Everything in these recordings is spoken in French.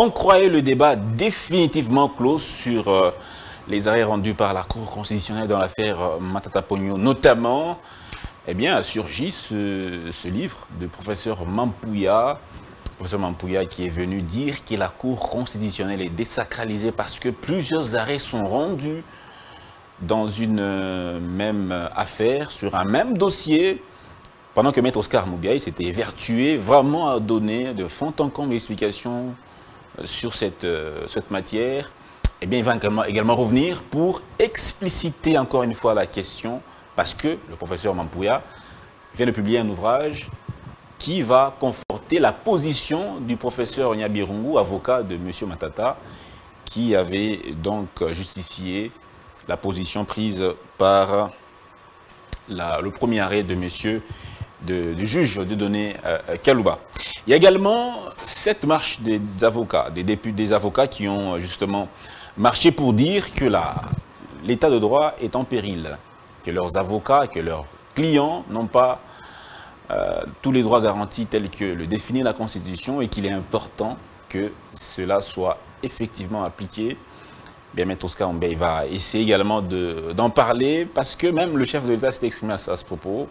On croyait le débat définitivement clos sur les arrêts rendus par la Cour constitutionnelle dans l'affaire Matata Pogno, notamment, eh bien, a surgi ce livre de professeur Mampouya qui est venu dire que la Cour constitutionnelle est désacralisée parce que plusieurs arrêts sont rendus dans une même affaire, sur un même dossier, pendant que Maître Oscar Moubiaï s'était évertué vraiment à donner de fond en comble explications sur cette matière. Eh bien, il va également revenir pour expliciter encore une fois la question, parce que le professeur Mampouya vient de publier un ouvrage qui va conforter la position du professeur Nyabirungu, avocat de M. Matata, qui avait donc justifié la position prise par le premier arrêt de du juge Dieudonné Kalouba. Il y a également cette marche des avocats, des avocats qui ont justement marché pour dire que l'état de droit est en péril, que leurs avocats, que leurs clients n'ont pas tous les droits garantis tels que le définit la Constitution et qu'il est important que cela soit effectivement appliqué. Bien, Maître Oscar Moubiaï va essayer également d'en parler parce que même le chef de l'État s'est exprimé à ce propos.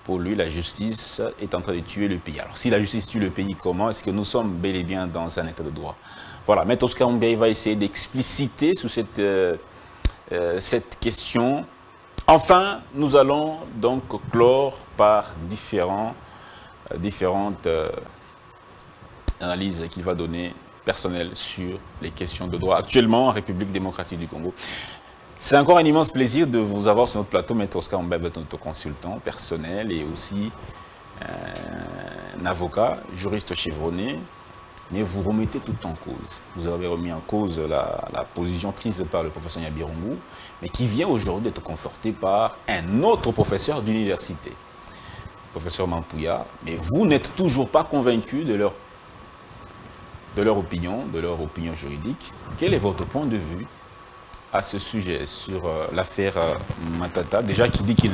Pour lui, la justice est en train de tuer le pays. Alors, si la justice tue le pays, comment? Est-ce que nous sommes bel et bien dans un état de droit? Voilà, Maître Oscar Moubiaï va essayer d'expliciter sous cette question. Enfin, nous allons donc clore par différentes analyses qu'il va donner personnelles sur les questions de droit actuellement en République démocratique du Congo. C'est encore un immense plaisir de vous avoir sur notre plateau, Maître Oscar Moubiaï, notre consultant personnel et aussi un avocat, juriste chevronné, mais vous remettez tout en cause. Vous avez remis en cause la position prise par le professeur Nyabirungu, mais qui vient aujourd'hui d'être confortée par un autre professeur d'université, le professeur Mampouya, mais vous n'êtes toujours pas convaincu de leur opinion juridique. Quel est votre point de vue à ce sujet, sur l'affaire Matata, déjà qui dit que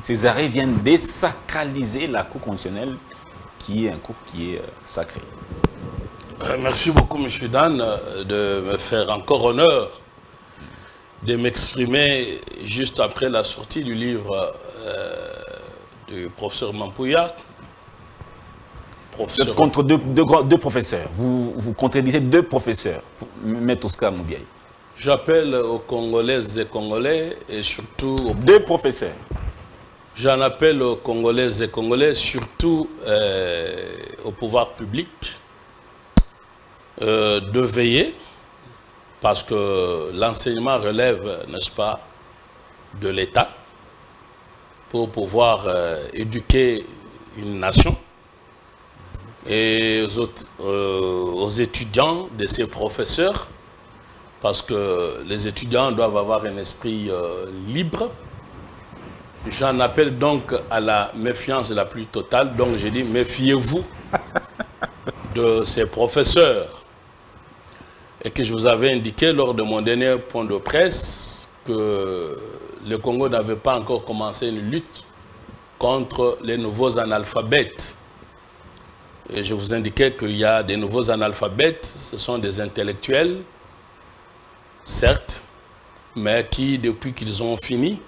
ces arrêts viennent désacraliser la Cour constitutionnelle, qui est un cours qui est sacré? Merci beaucoup, M. Dan, de me faire encore honneur de m'exprimer juste après la sortie du livre du professeur Mampouya. Contre deux professeurs. Vous contredisez deux professeurs, Maître Oscar Moubiaï. J'appelle aux Congolaises et Congolais et surtout... Deux professeurs. J'en appelle aux Congolaises et Congolais, surtout au pouvoir public, de veiller, parce que l'enseignement relève, n'est-ce pas, de l'État, pour pouvoir éduquer une nation, et aux étudiants de ces professeurs, parce que les étudiants doivent avoir un esprit libre. J'en appelle donc à la méfiance la plus totale. Donc j'ai dit, méfiez-vous de ces professeurs. Et que je vous avais indiqué lors de mon dernier point de presse que le Congo n'avait pas encore commencé une lutte contre les nouveaux analphabètes. Et je vous indiquais qu'il y a des nouveaux analphabètes, ce sont des intellectuels, certes, mais qui, depuis qu'ils ont fini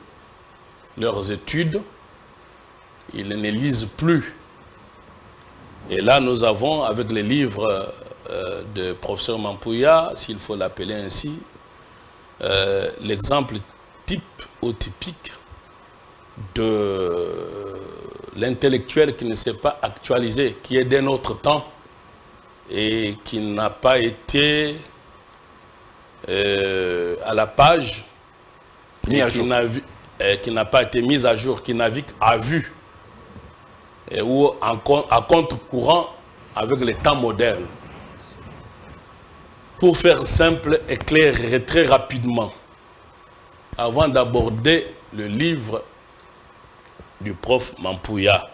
leurs études, ils ne lisent plus. Et là, nous avons, avec les livres de professeur Mampouya, s'il faut l'appeler ainsi, l'exemple type ou typique de l'intellectuel qui ne s'est pas actualisé, qui est d'un autre temps et qui n'a pas été à la page, qui n'a pas été mise à jour, qui navigue à vue, et ou à contre-courant avec les temps modernes. Pour faire simple et clair et très rapidement, avant d'aborder le livre du prof Mampouya,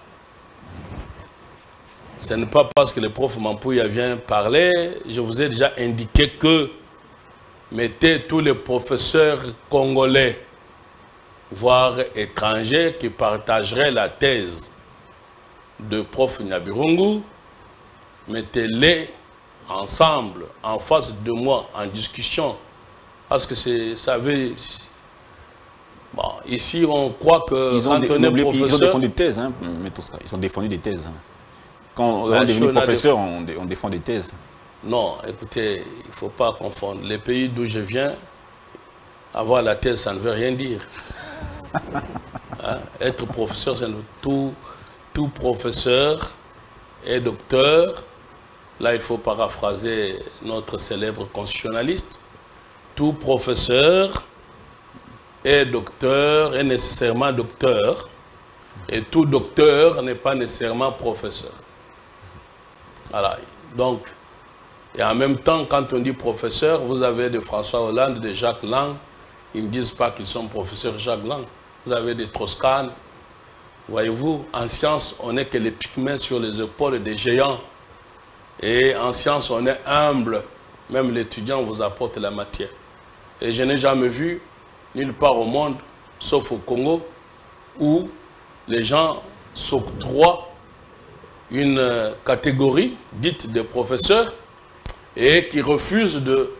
ce n'est pas parce que le prof Mampouya vient parler, je vous ai déjà indiqué que mettez tous les professeurs congolais, voire étrangers, qui partageraient la thèse de prof Nyabirungu, mettez-les ensemble, en face de moi, en discussion, parce que ça veut... Bon, ici, on croit que ils ont professeur... Ils ont défendu des thèses, hein, ils ont défendu des thèses. Quand on est devenu professeur, on défend des thèses. Non, écoutez, il ne faut pas confondre. Les pays d'où je viens, avoir la thèse, ça ne veut rien dire. Hein? Être professeur, c'est tout professeur est docteur. Là, il faut paraphraser notre célèbre constitutionnaliste. Tout professeur est docteur, est nécessairement docteur. Et tout docteur n'est pas nécessairement professeur. Voilà. Donc, et en même temps, quand on dit professeur, vous avez de François Hollande, de Jacques Lang. Ils ne disent pas qu'ils sont professeurs Jacques Lang. Vous avez des Strauss-Kahn. Voyez-vous, en science, on n'est que les pygmées sur les épaules des géants. Et en science, on est humble. Même l'étudiant vous apporte la matière. Et je n'ai jamais vu, nulle part au monde, sauf au Congo, où les gens s'octroient une catégorie dite de professeurs et qui refusent de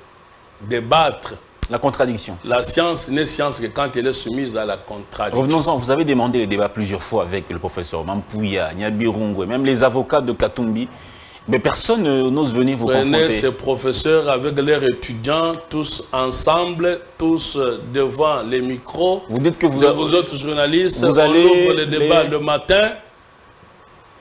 débattre. La contradiction. La science n'est science que quand elle est soumise à la contradiction. Revenons-en, vous avez demandé les débats plusieurs fois avec le professeur Mampouya, Nyabirungu, et même les avocats de Katumbi. Mais personne n'ose venir vous confronter. Prenez ces professeurs avec leurs étudiants, tous ensemble, tous devant les micros. Vous dites que vous autres journalistes, on ouvre les débats le matin,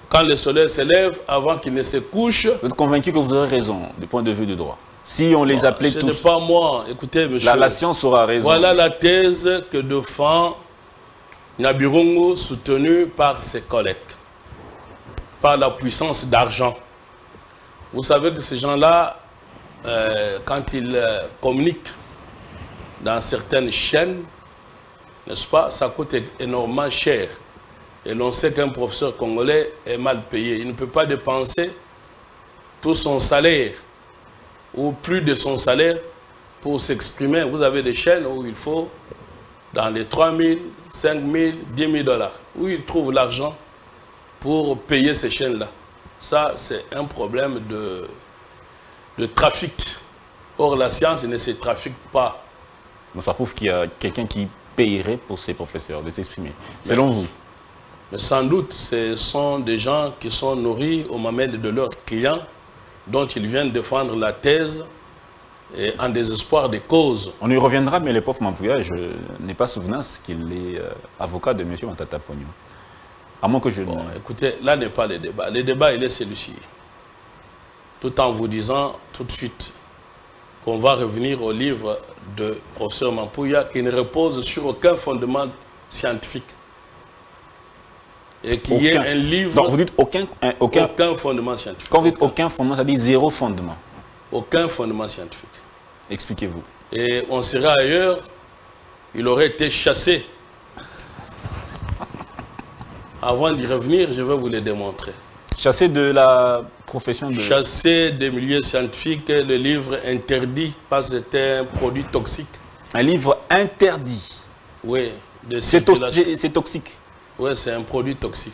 quand le soleil se lève, avant qu'il ne se couche. Vous êtes convaincu que vous aurez raison, du point de vue du droit. Si on les appelait tous... Ce n'est pas moi. Écoutez, monsieur. La science aura raison. Voilà la thèse que défend Nyabirungu, soutenue par ses collègues, par la puissance d'argent. Vous savez que ces gens-là, quand ils communiquent dans certaines chaînes, n'est-ce pas, ça coûte énormément cher. Et l'on sait qu'un professeur congolais est mal payé. Il ne peut pas dépenser tout son salaire ou plus de son salaire pour s'exprimer. Vous avez des chaînes où il faut, dans les 3 000, 5 000, 10 000 $, où il trouve l'argent pour payer ces chaînes-là. Ça, c'est un problème de trafic. Or, la science ne se trafique pas. Donc, ça prouve qu'il y a quelqu'un qui payerait pour ces professeurs de s'exprimer, selon vous. Mais sans doute, ce sont des gens qui sont nourris au mamelles de leurs clients, dont ils viennent défendre la thèse et en désespoir des causes. On y reviendra, mais le pauvre Mampouya, je n'ai pas souvenance qu'il est avocat de M. Matata Ponyo. À moins que je... Bon, écoutez, là n'est pas le débat. Le débat, il est celui-ci. Tout en vous disant tout de suite qu'on va revenir au livre de professeur Mampouya qui ne repose sur aucun fondement scientifique. Et qui est un livre... Donc vous dites aucun fondement scientifique. Quand vous dites aucun fondement, ça dit zéro fondement. Aucun fondement scientifique. Expliquez-vous. Et on serait ailleurs, il aurait été chassé. Avant d'y revenir, je vais vous le démontrer. Chassé de la profession de... Chassé des milieux scientifiques, le livre interdit parce que c'était un produit toxique. Un livre interdit? Oui. C'est toxique? Oui, c'est un produit toxique.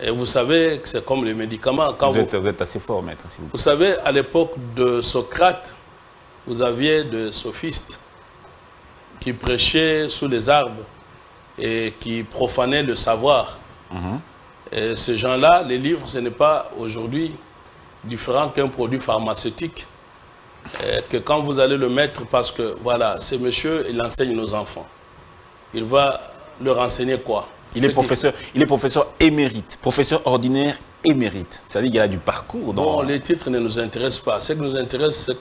Et vous savez que c'est comme les médicaments. Quand vous êtes assez fort, maître. Vous savez, à l'époque de Socrate, vous aviez des sophistes qui prêchaient sous les arbres et qui profanaient le savoir. Et ces gens-là, les livres, ce n'est pas aujourd'hui différent qu'un produit pharmaceutique. Et que quand vous allez le mettre, parce que voilà, ce monsieur, il enseigne nos enfants. Il va leur enseigner quoi? Il est professeur émérite, professeur ordinaire émérite. C'est-à-dire qu'il a du parcours. Bon, les titres ne nous intéressent pas. Ce qui nous intéresse, c'est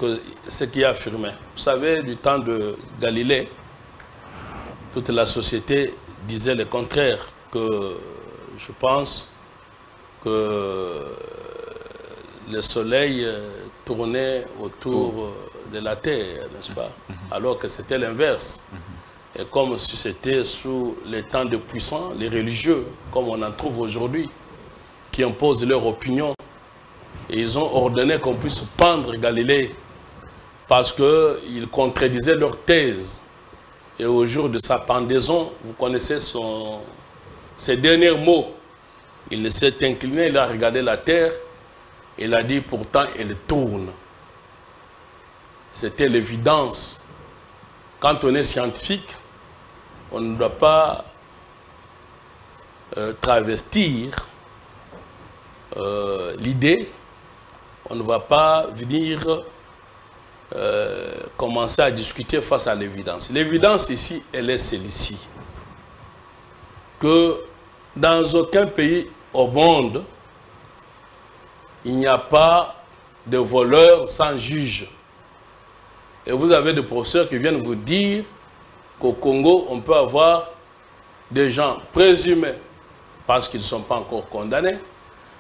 ce qu'il a affirmé. Vous savez, du temps de Galilée, toute la société disait le contraire, que je pense que le soleil tournait autour de la Terre, n'est-ce pas? Alors que c'était l'inverse. Et comme si c'était sous les temps de puissants, les religieux, comme on en trouve aujourd'hui, qui imposent leur opinion. Et ils ont ordonné qu'on puisse pendre Galilée parce qu'ils contredisaient leur thèse. Et au jour de sa pendaison, vous connaissez ses derniers mots. Il s'est incliné, il a regardé la terre Il a dit pourtant elle tourne. C'était l'évidence. Quand on est scientifique, on ne doit pas travestir l'idée. On ne va pas venir commencer à discuter face à l'évidence. L'évidence ici, elle est celle-ci. Que dans aucun pays au monde, il n'y a pas de voleurs sans juge. Et vous avez des professeurs qui viennent vous dire qu'au Congo, on peut avoir des gens présumés, parce qu'ils ne sont pas encore condamnés,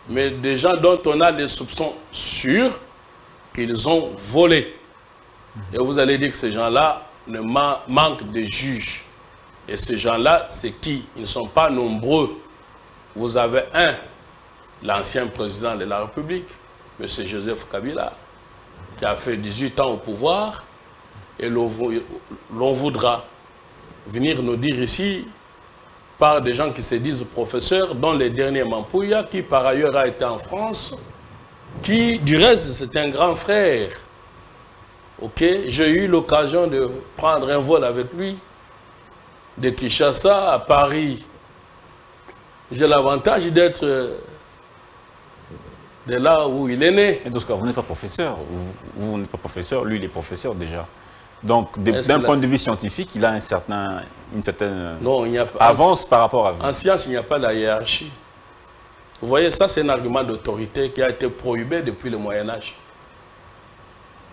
mais des gens dont on a des soupçons sûrs qu'ils ont volé. Et vous allez dire que ces gens-là manquent de juges. Et ces gens-là, c'est qui? Ils ne sont pas nombreux. Vous avez un, l'ancien président de la République, M. Joseph Kabila, qui a fait 18 ans au pouvoir, et l'on voudra venir nous dire ici, par des gens qui se disent professeurs, dont les derniers Mampouya, qui par ailleurs a été en France, qui, du reste, c'est un grand frère. Ok, j'ai eu l'occasion de prendre un vol avec lui, de Kinshasa à Paris. J'ai l'avantage d'être de là où il est né. Et dans ce cas, vous n'êtes pas professeur. Vous n'êtes pas professeur, lui, il est professeur déjà. Donc, d'un point de vue scientifique, il a une certaine non, il n'y a pas, avance par rapport à vous. En science, il n'y a pas de hiérarchie. Vous voyez, ça, c'est un argument d'autorité qui a été prohibé depuis le Moyen-Âge.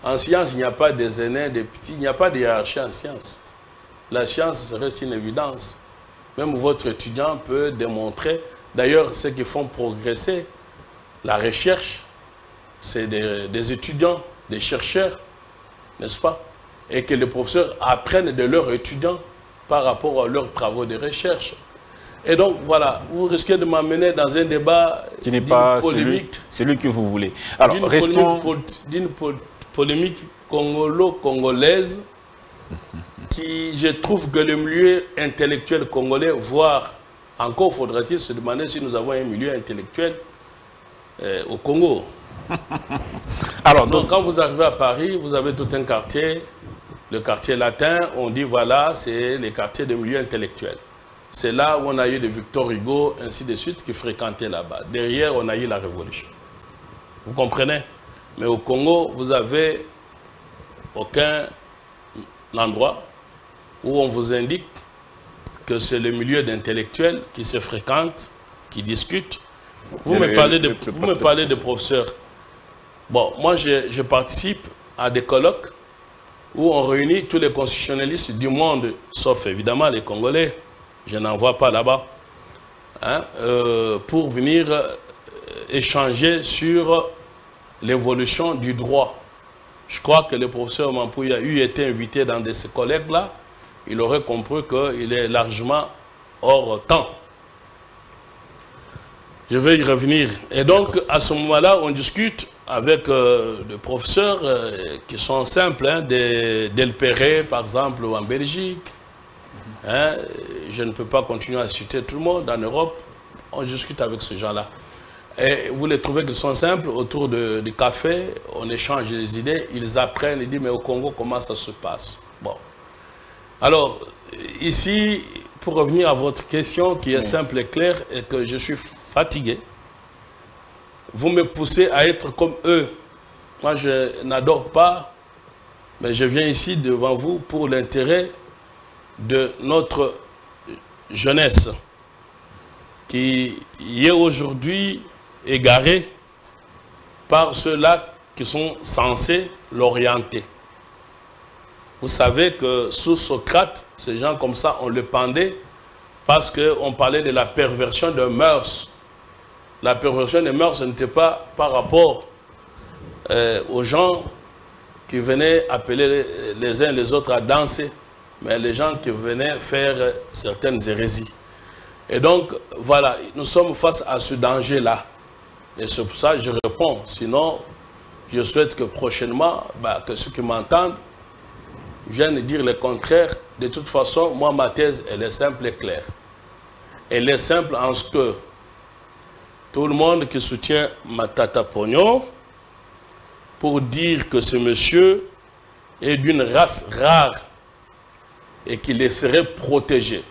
En science, il n'y a pas des aînés, des petits, il n'y a pas de hiérarchie en science. La science reste une évidence. Même votre étudiant peut démontrer. D'ailleurs, ceux qui font progresser la recherche, c'est des étudiants, des chercheurs, n'est-ce pas? Et que les professeurs apprennent de leurs étudiants par rapport à leurs travaux de recherche. Et donc, voilà, vous risquez de m'amener dans un débat qui n'est pas celui que vous voulez. Alors, restons... D'une polémique congolo-congolaise qui, je trouve que le milieu intellectuel congolais, voire encore faudrait-il se demander si nous avons un milieu intellectuel au Congo. Alors, donc, quand vous arrivez à Paris, vous avez tout un quartier, le quartier latin, on dit voilà, c'est les quartiers de milieu intellectuel. C'est là où on a eu de Victor Hugo, ainsi de suite, qui fréquentaient là-bas. Derrière, on a eu la Révolution. Vous comprenez? Mais au Congo, vous n'avez aucun endroit où on vous indique que c'est le milieu d'intellectuels qui se fréquentent, qui discutent. Vous me parlez de professeurs. Bon, moi, je participe à des colloques où on réunit tous les constitutionnalistes du monde, sauf évidemment les Congolais, je n'en vois pas là-bas, hein, pour venir échanger sur l'évolution du droit. Je crois que le professeur Mampouya a eu été invité dans de ces collègues-là, il aurait compris qu'il est largement hors temps. Je vais y revenir. Et donc, à ce moment-là, on discute avec des professeurs qui sont simples, hein, Del Perret, par exemple, en Belgique. Hein, je ne peux pas continuer à citer tout le monde en Europe. On discute avec ces gens-là. Et vous les trouvez qu'ils sont simples, autour du café, on échange les idées, ils apprennent, ils disent, mais au Congo, comment ça se passe? Bon. Alors, ici, pour revenir à votre question, qui est simple et claire, et que je suis fatigué, vous me poussez à être comme eux. Moi, je n'adore pas, mais je viens ici devant vous pour l'intérêt de notre jeunesse qui est aujourd'hui égarée par ceux-là qui sont censés l'orienter. Vous savez que sous Socrate, ces gens comme ça, on le pendait parce qu'on parlait de la perversion des mœurs. La perversion des mœurs, ce n'était pas par rapport aux gens qui venaient appeler les uns les autres à danser, mais les gens qui venaient faire certaines hérésies. Et donc, voilà, nous sommes face à ce danger-là. Et c'est pour ça que je réponds. Sinon, je souhaite que prochainement, que ceux qui m'entendent viennent dire le contraire. De toute façon, moi, ma thèse, elle est simple et claire. Elle est simple en ce que tout le monde qui soutient Matata Ponyo pour dire que ce monsieur est d'une race rare et qu'il serait protégé.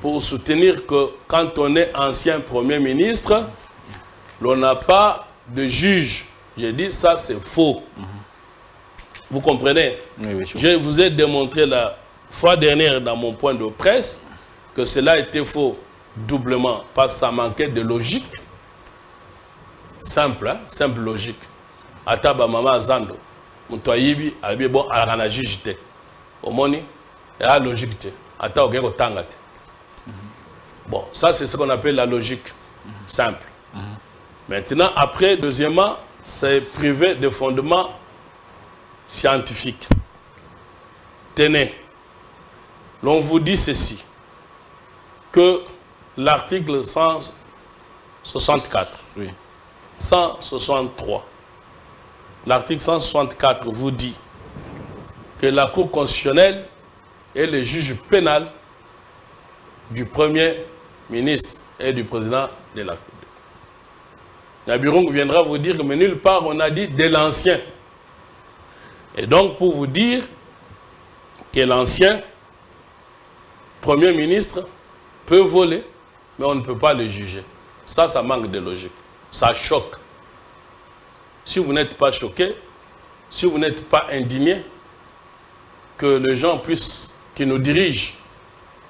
Pour soutenir que quand on est ancien Premier ministre, l'on n'a pas de juge. J'ai dit ça, c'est faux. Vous comprenez? Oui, je vous ai démontré la fois dernière dans mon point de presse que cela était faux doublement parce que ça manquait de logique. Simple, hein? Simple logique. Ataba mama zando. Mtoyibi, albi bon, alana juge te. Omoni, il y a la logique te. Ata ogeko tangate. Bon, ça c'est ce qu'on appelle la logique simple. Maintenant, après, deuxièmement, c'est privé de fondements scientifiques. Tenez, l'on vous dit ceci, que l'article 164, oui. 163, l'article 164 vous dit que la Cour constitutionnelle est le juge pénal du Premier ministre et du président de la République. Nabirung viendra vous dire que mais nulle part on a dit de l'ancien. Et donc pour vous dire que l'ancien Premier ministre peut voler, mais on ne peut pas le juger. Ça manque de logique. Ça choque. Si vous n'êtes pas choqué, si vous n'êtes pas indigné, que les gens qui nous dirigent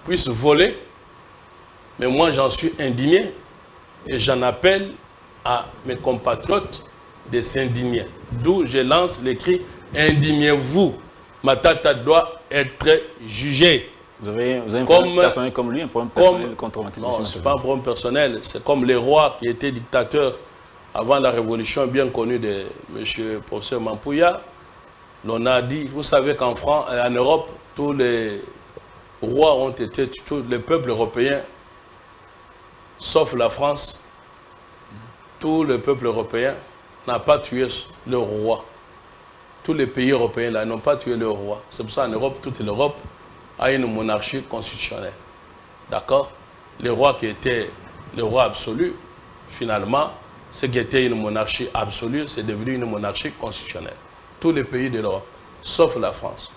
puissent voler, mais moi j'en suis indigné et j'en appelle à mes compatriotes de s'indigner. D'où je lance les cris « Indignez-vous ». Matata doit être jugé. Vous avez un problème personnel comme lui, un problème personnel contre Matata? Non, ce n'est pas un problème personnel. C'est comme les rois qui étaient dictateurs avant la révolution bien connue de M. professeur Mampouya. L'on a dit, vous savez qu'en France et en Europe, tous les rois ont été, tous les peuples européens, sauf la France, tout le peuple européen n'a pas tué leur roi. Tous les pays européens là n'ont pas tué leur roi. C'est pour ça qu'en Europe, toute l'Europe a une monarchie constitutionnelle. D'accord? Les rois qui étaient le roi absolu, finalement, ce qui était une monarchie absolue, c'est devenu une monarchie constitutionnelle. Tous les pays de l'Europe, sauf la France.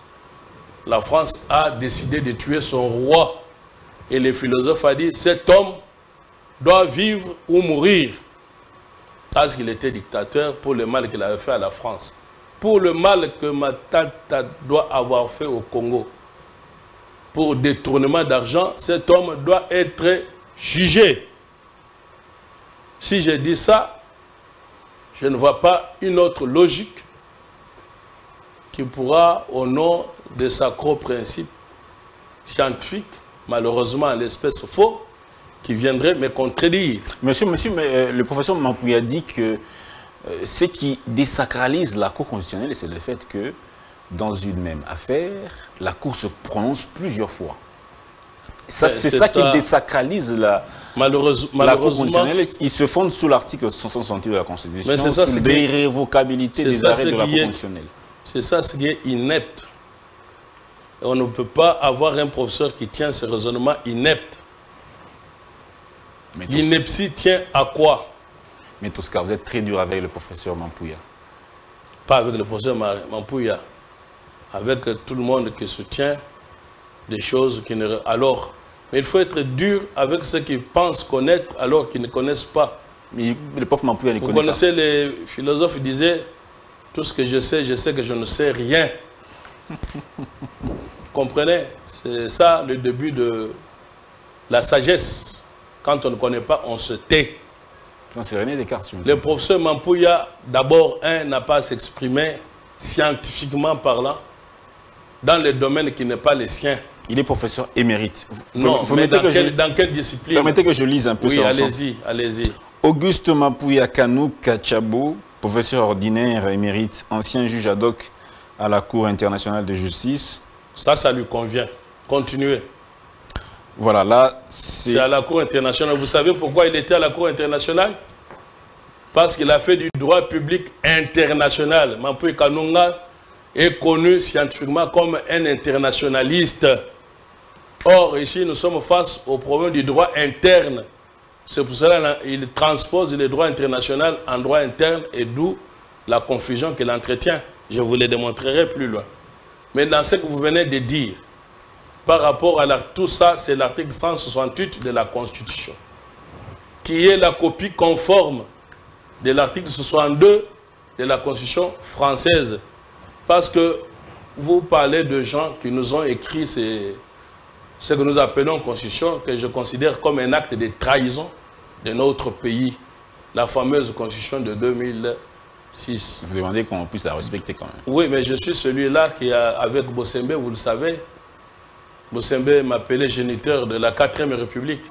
La France a décidé de tuer son roi. Et les philosophes ont dit, cet homme doit vivre ou mourir. Parce qu'il était dictateur pour le mal qu'il avait fait à la France. Pour le mal que Matata doit avoir fait au Congo. Pour détournement d'argent, cet homme doit être jugé. Si je dis ça, je ne vois pas une autre logique qui pourra, au nom de sacro-principe scientifique, malheureusement l'espèce faux, qui viendrait me contredire. Monsieur, mais le professeur Mampouya dit que ce qui désacralise la Cour constitutionnelle, c'est le fait que dans une même affaire, la Cour se prononce plusieurs fois. C'est ça qui désacralise la Cour constitutionnelle. Il se fonde sous l'article 168 de la Constitution, sur l'irrévocabilité des arrêts de la Cour constitutionnelle. C'est ça ce qui est inepte. Et on ne peut pas avoir un professeur qui tient ce raisonnement inepte. L'ineptie tient à quoi? Mais Tosca, vous êtes très dur avec le professeur Mampouya. Pas avec le professeur Mampouya. Avec tout le monde qui soutient des choses qui ne... Alors, mais il faut être dur avec ceux qui pensent connaître alors qu'ils ne connaissent pas. Mais le prof Mampouya ne connaît pas. Vous connaissez les philosophes qui disaient tout ce que je sais que je ne sais rien. Comprenez? C'est ça le début de la sagesse. Quand on ne connaît pas, on se tait. Le professeur Mampouya, d'abord, n'a pas à s'exprimer scientifiquement parlant dans le domaine qui n'est pas le sien. Il est professeur émérite. Non, mais dans quelle discipline? Permettez que je lise un peu ça. Oui, allez-y, allez-y. Auguste Mampouya Kanou Kachabou, professeur ordinaire émérite, ancien juge ad hoc à la Cour internationale de justice. Ça lui convient. Continuez. Voilà, là, c'est à la Cour internationale. Vous savez pourquoi il était à la Cour internationale? Parce qu'il a fait du droit public international. Mampouya Kanunga est connu scientifiquement comme un internationaliste. Or, ici, nous sommes face au problème du droit interne. C'est pour cela qu'il transpose le droit international en droit interne et d'où la confusion qu'il entretient. Je vous le démontrerai plus loin. Mais dans ce que vous venez de dire, par rapport à tout ça, c'est l'article 168 de la Constitution, qui est la copie conforme de l'article 62 de la Constitution française. Parce que vous parlez de gens qui nous ont écrit ce que nous appelons Constitution, que je considère comme un acte de trahison de notre pays, la fameuse Constitution de 2006. Vous demandez qu'on puisse la respecter quand même. Oui, mais je suis celui-là qui, avec Bossembe, vous le savez, Bossembe m'appelait géniteur de la 4e République.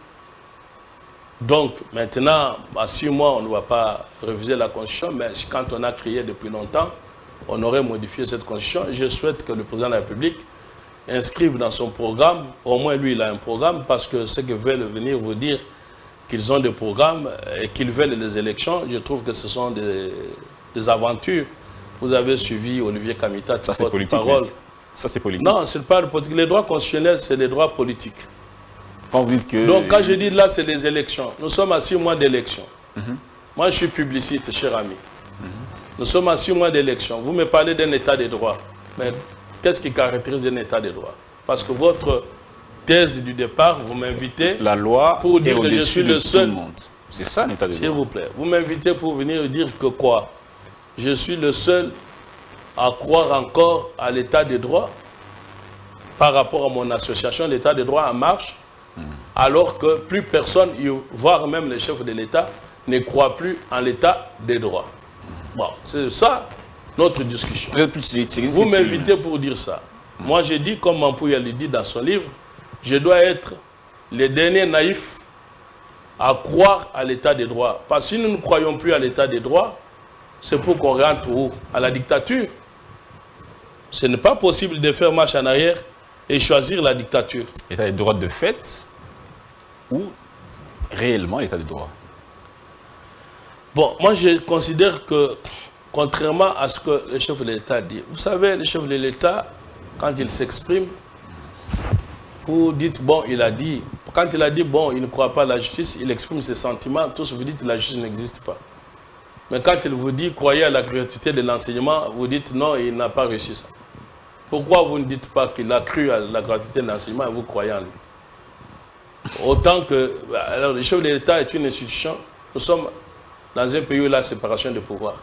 Donc, maintenant, à 6 mois, on ne va pas réviser la Constitution, mais quand on a créé depuis longtemps, on aurait modifié cette Constitution. Je souhaite que le président de la République inscrive dans son programme, au moins lui, il a un programme, parce que ceux qui veulent venir vous dire qu'ils ont des programmes et qu'ils veulent les élections, je trouve que ce sont des aventures. Vous avez suivi Olivier Kamita, ça c'est politique. Parole. Ça c'est politique. Non, ce n'est pas le politique. Les droits constitutionnels, c'est les droits politiques. Quand vous dites que... Donc quand je dis là, c'est les élections. Nous sommes à 6 mois d'élections. Moi, je suis publiciste, cher ami. Nous sommes à 6 mois d'élections. Vous me parlez d'un état de droit. Mais qu'est-ce qui caractérise un état de droit? Parce que votre thèse du départ, vous m'invitez la loi pour dire que je suis le seul. C'est ça l'état de droit. S'il vous plaît. Vous m'invitez pour venir dire que quoi? Je suis le seul à croire encore à l'état de droit par rapport à mon association, l'état de droit en marche, alors que plus personne, voire même les chefs de l'État, ne croient plus en l'état de droit. Bon, c'est ça notre discussion. Vous m'invitez pour dire ça. Moi, j'ai dit, comme Mampouya le dit dans son livre, je dois être le dernier naïf à croire à l'état de droit. Parce que si nous ne croyons plus à l'état de droit, c'est pour qu'on rentre où? À la dictature. Ce n'est pas possible de faire marche en arrière et choisir la dictature. L'état de droit de fait ou réellement l'état de droit? Bon, moi je considère que, contrairement à ce que le chef de l'État dit, vous savez, le chef de l'État, quand il s'exprime, vous dites, bon, il a dit, quand il a dit, bon, il ne croit pas à la justice, il exprime ses sentiments, tous vous dites, la justice n'existe pas. Mais quand il vous dit, croyez à la gratuité de l'enseignement, vous dites, non, il n'a pas réussi ça. Pourquoi vous ne dites pas qu'il a cru à la gratuité de l'enseignement et vous croyez en lui? Autant que, alors le chef de l'État est une institution, nous sommes dans un pays où il y a la séparation des pouvoirs.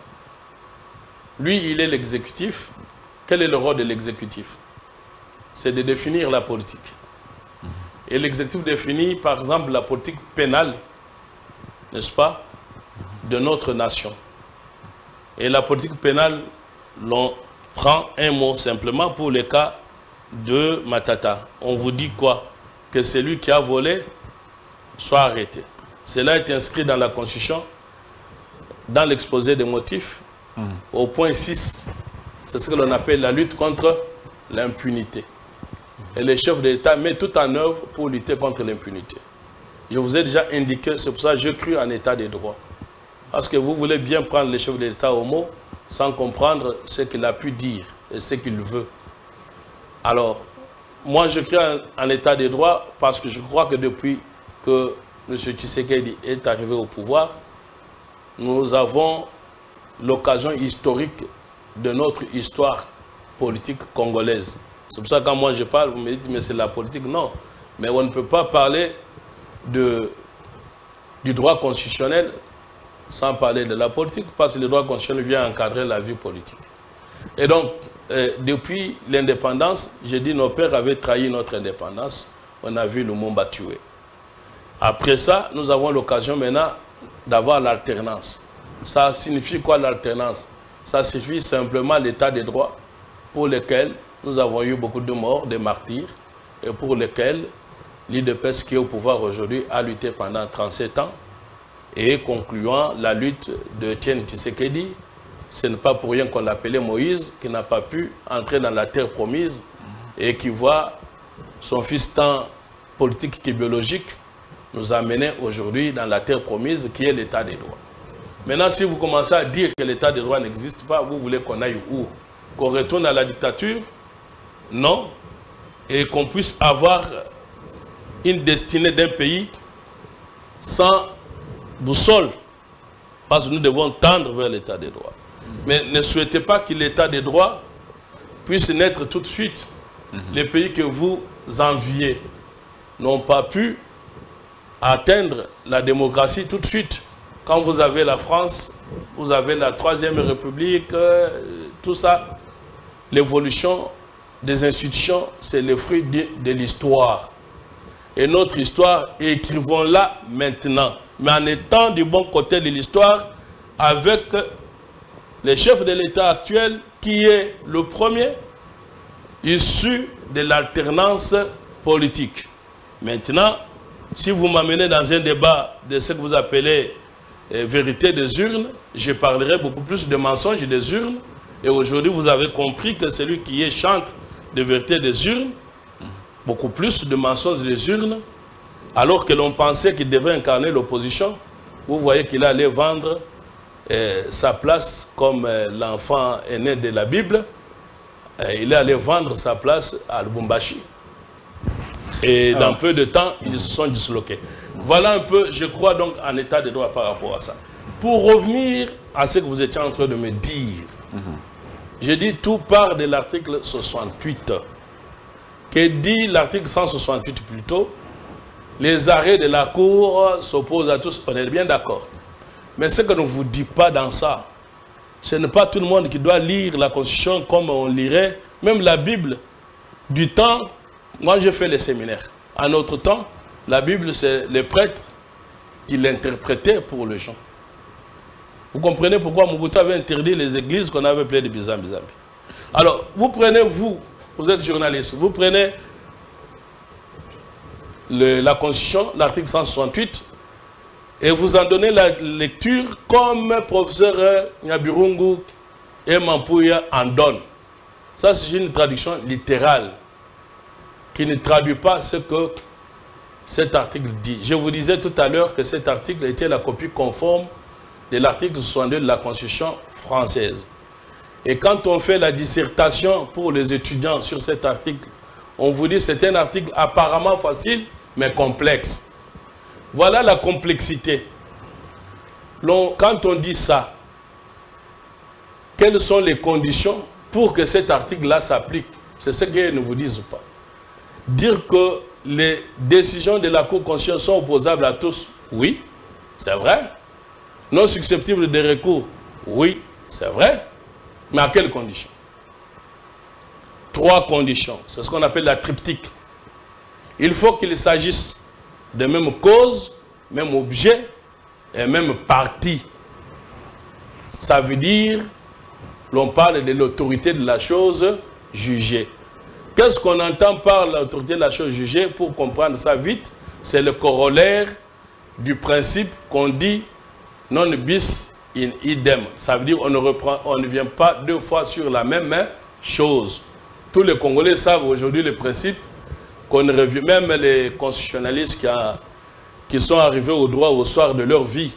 Lui, il est l'exécutif. Quel est le rôle de l'exécutif? C'est de définir la politique. Et l'exécutif définit, par exemple, la politique pénale, n'est-ce pas, de notre nation. Et la politique pénale, l'on prend un mot simplement pour le cas de Matata. On vous dit quoi? Que celui qui a volé soit arrêté. Cela est inscrit dans la Constitution, dans l'exposé des motifs, au point 6. C'est ce que l'on appelle la lutte contre l'impunité. Et les chefs de l'État mettent tout en œuvre pour lutter contre l'impunité. Je vous ai déjà indiqué, c'est pour ça que je cru en état de droit. Parce que vous voulez bien prendre les chefs de l'État au mot sans comprendre ce qu'il a pu dire et ce qu'il veut. Alors, moi je cru en état de droit parce que je crois que depuis que M. Tshisekedi est arrivé au pouvoir, nous avons l'occasion historique de notre histoire politique congolaise. C'est pour ça que quand moi je parle, vous me dites, mais c'est la politique. Non, mais on ne peut pas parler du droit constitutionnel sans parler de la politique, parce que le droit constitutionnel vient encadrer la vie politique. Et donc, depuis l'indépendance, j'ai dit, nos pères avaient trahi notre indépendance. On a vu Lumumba tué. Après ça, nous avons l'occasion maintenant d'avoir l'alternance. Ça signifie quoi l'alternance? Ça signifie simplement l'état de droit pour lequel nous avons eu beaucoup de morts, de martyrs, et pour lequel l'UDPS qui est au pouvoir aujourd'hui a lutté pendant 37 ans, et concluant la lutte de Etienne Tshisekedi, ce n'est pas pour rien qu'on l'appelait Moïse, qui n'a pas pu entrer dans la terre promise, et qui voit son fils tant politique que biologique nous amener aujourd'hui dans la terre promise qui est l'état des droits. Maintenant, si vous commencez à dire que l'état des droits n'existe pas, vous voulez qu'on aille où? Qu'on retourne à la dictature? Non. Et qu'on puisse avoir une destinée d'un pays sans boussole, parce que nous devons tendre vers l'état des droits. Mais ne souhaitez pas que l'état des droits puisse naître tout de suite. Les pays que vous enviez n'ont pas pu atteindre la démocratie tout de suite. Quand vous avez la France, vous avez la Troisième République, tout ça, l'évolution des institutions, c'est le fruit de l'histoire. Et notre histoire, écrivons-la maintenant. Mais en étant du bon côté de l'histoire, avec le chef de l'État actuel, qui est le premier issu de l'alternance politique. Maintenant, si vous m'amenez dans un débat de ce que vous appelez vérité des urnes, je parlerai beaucoup plus de mensonges des urnes. Et aujourd'hui, vous avez compris que celui qui est chantre de vérité des urnes, beaucoup plus de mensonges des urnes, alors que l'on pensait qu'il devait incarner l'opposition, vous voyez qu'il allait vendre sa place comme l'enfant aîné de la Bible. Il est allé vendre sa place à Lubumbashi. Et dans peu de temps, ils se sont disloqués. Voilà un peu, je crois donc, en état de droit par rapport à ça. Pour revenir à ce que vous étiez en train de me dire, j'ai dit tout part de l'article 68. Que dit l'article 168 plutôt? Les arrêts de la Cour s'opposent à tous, on est bien d'accord. Mais ce que ne vous dit pas dans ça, ce n'est pas tout le monde qui doit lire la Constitution comme on lirait, même la Bible. Du temps, moi j'ai fait les séminaires. En notre temps, la Bible, c'est les prêtres qui l'interprétaient pour les gens. Vous comprenez pourquoi Mobutu avait interdit les églises qu'on avait appelées de Bizambi. Alors, vous prenez, vous êtes journaliste, vous prenez la Constitution, l'article 168, et vous en donnez la lecture comme professeur Nyabirungu et Mampouya en donnent. Ça, c'est une traduction littérale qui ne traduit pas ce que cet article dit. Je vous disais tout à l'heure que cet article était la copie conforme de l'article 62 de la Constitution française. Et quand on fait la dissertation pour les étudiants sur cet article, on vous dit que c'est un article apparemment facile, mais complexe. Voilà la complexité. Quand on dit ça, quelles sont les conditions pour que cet article-là s'applique? C'est ce qu'ils ne vous disent pas. Dire que les décisions de la Cour constitutionnelle sont opposables à tous, oui, c'est vrai. Non susceptibles de recours, oui, c'est vrai. Mais à quelles conditions? 3 conditions. C'est ce qu'on appelle la triptyque. Il faut qu'il s'agisse de même cause, même objet et même partie. Ça veut dire, l'on parle de l'autorité de la chose jugée. Qu'est-ce qu'on entend par l'autorité de la chose jugée? Pour comprendre ça vite, c'est le corollaire du principe qu'on dit non bis in idem. Ça veut dire on ne vient pas 2 fois sur la même chose. Tous les Congolais savent aujourd'hui le principe qu'on ne revient, même les constitutionnalistes qui sont arrivés au droit au soir de leur vie,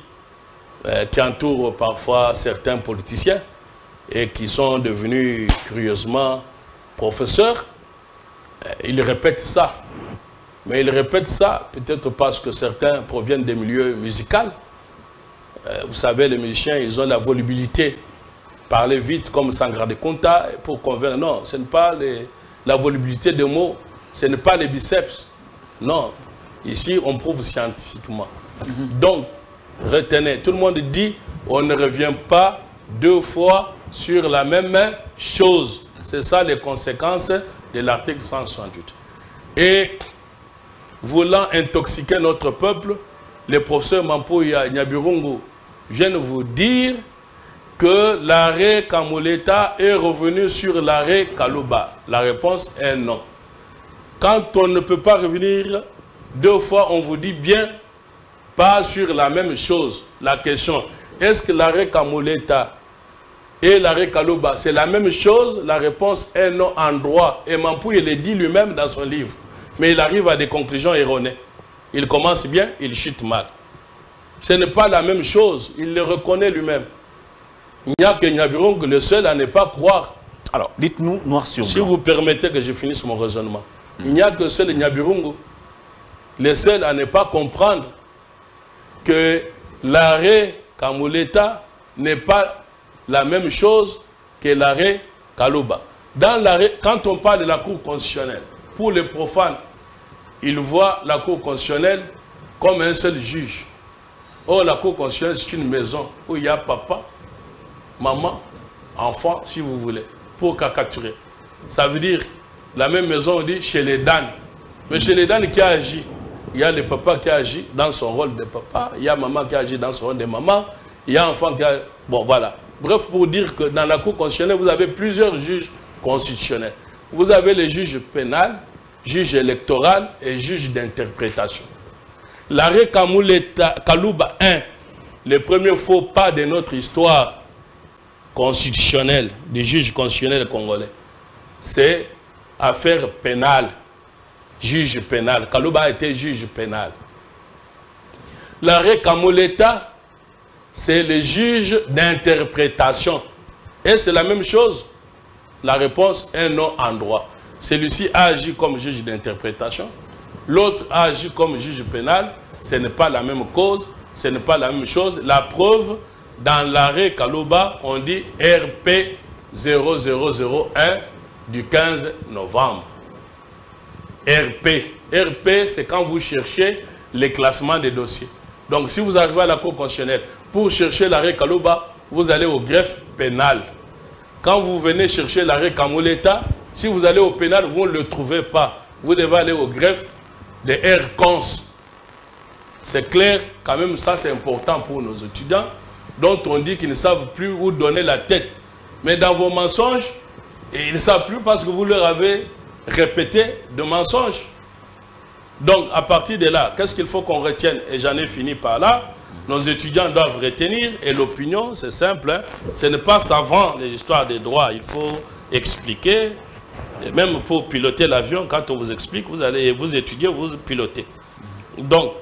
qui entourent parfois certains politiciens et qui sont devenus curieusement professeurs, ils répètent ça. Mais ils répètent ça peut-être parce que certains proviennent des milieux musicaux. Vous savez, les musiciens, ils ont la volubilité. Parler vite comme Sangra de Conta pour convaincre. Non, ce n'est pas la volubilité des mots, ce n'est pas les biceps. Non, ici, on prouve scientifiquement. Donc, retenez, tout le monde dit, on ne revient pas 2 fois sur la même chose. C'est ça les conséquences de l'article 168. Et voulant intoxiquer notre peuple, les professeurs Mampouya et Nyabirungu viennent vous dire que l'arrêt Kamoleta est revenu sur l'arrêt Kaluba. La réponse est non. Quand on ne peut pas revenir 2 fois, on vous dit bien pas sur la même chose. La question, est-ce que l'arrêt Kamoleta et l'arrêt Kaluba, c'est la même chose? La réponse est non en droit. Et Mampouya le dit lui-même dans son livre. Mais il arrive à des conclusions erronées. Il commence bien, il chute mal. Ce n'est pas la même chose. Il le reconnaît lui-même. Il n'y a que Nyabirungu le seul à ne pas croire. Alors, dites-nous noir sur blanc. Si vous permettez que je finisse mon raisonnement. Il n'y a que seul Nyabirungu, le seul à ne pas comprendre que l'arrêt Kamuleta n'est pas la même chose que l'arrêt Kalouba. Dans l'arrêt, quand on parle de la Cour constitutionnelle, pour les profanes, ils voient la Cour constitutionnelle comme un seul juge. Or, la Cour constitutionnelle, c'est une maison où il y a papa, maman, enfant, si vous voulez, pour caricaturer. Ça veut dire, la même maison, on dit chez les Dan. Mais chez les Dan qui a agi, il y a le papa qui a agi dans son rôle de papa, il y a maman qui a agi dans son rôle de maman, il y a enfant qui a... Bon, voilà. Bref, pour dire que dans la Cour constitutionnelle, vous avez plusieurs juges constitutionnels. Vous avez les juges pénals, juges électoraux et juges d'interprétation. L'arrêt Kalouba 1, le premier faux pas de notre histoire constitutionnelle, des juges constitutionnels congolais, c'est affaire pénale, juge pénal. Kalouba a été juge pénal. L'arrêt Kamuleta, c'est le juge d'interprétation. Et c'est la même chose. La réponse est non en droit. Celui-ci a agi comme juge d'interprétation. L'autre a agi comme juge pénal. Ce n'est pas la même cause. Ce n'est pas la même chose. La preuve, dans l'arrêt Kalouba, on dit RP 0001 du 15 novembre. RP, c'est quand vous cherchez les classements des dossiers. Donc, si vous arrivez à la Cour constitutionnelle pour chercher l'arrêt Kalouba, vous allez au greffe pénal. Quand vous venez chercher l'arrêt Kamuleta, si vous allez au pénal, vous ne le trouvez pas. Vous devez aller au greffe de R-Cons. C'est clair, quand même, ça c'est important pour nos étudiants, dont on dit qu'ils ne savent plus où donner la tête. Mais dans vos mensonges, ils ne savent plus parce que vous leur avez répété de mensonges. Donc, à partir de là, qu'est-ce qu'il faut qu'on retienne? Et j'en ai fini par là. Nos étudiants doivent retenir, et l'opinion, c'est simple, hein, ce n'est pas savant l'histoire des droits, il faut expliquer, et même pour piloter l'avion, quand on vous explique, vous allez vous étudier, vous pilotez. Donc,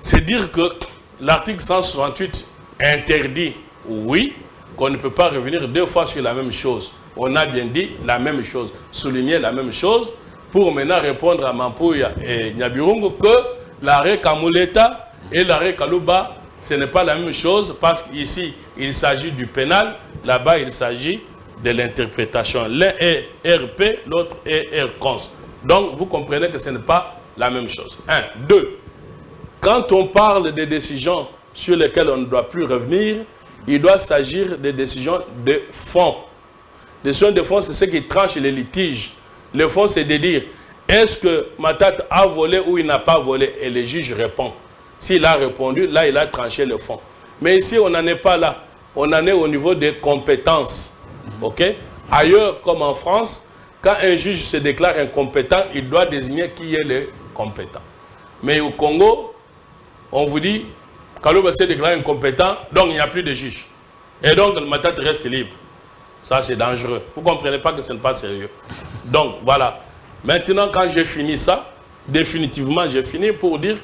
c'est dire que l'article 168 interdit, oui, qu'on ne peut pas revenir deux fois sur la même chose. On a bien dit la même chose, souligner la même chose, pour maintenant répondre à Mampouya et Nyabirungu que l'arrêt Kamuleta et l'arrêt Kalouba, ce n'est pas la même chose parce qu'ici, il s'agit du pénal, là-bas, il s'agit de l'interprétation. L'un est RP, l'autre est R-Cons. Donc, vous comprenez que ce n'est pas la même chose. 1. 2. Quand on parle des décisions sur lesquelles on ne doit plus revenir, il doit s'agir des décisions de fond. Les décisions de fond, c'est ce qui tranche les litiges. Le fond, c'est de dire, est-ce que Matata a volé ou il n'a pas volé? Et le juge répond. S'il a répondu, là, il a tranché le fond. Mais ici, on n'en est pas là. On en est au niveau des compétences. OK? Ailleurs, comme en France, quand un juge se déclare incompétent, il doit désigner qui est le compétent. Mais au Congo, on vous dit, Kalouba s'est déclaré incompétent, donc il n'y a plus de juge. Et donc, le Matata reste libre. Ça, c'est dangereux. Vous ne comprenez pas que ce n'est pas sérieux. Donc, voilà. Maintenant, quand j'ai fini ça, définitivement, j'ai fini pour dire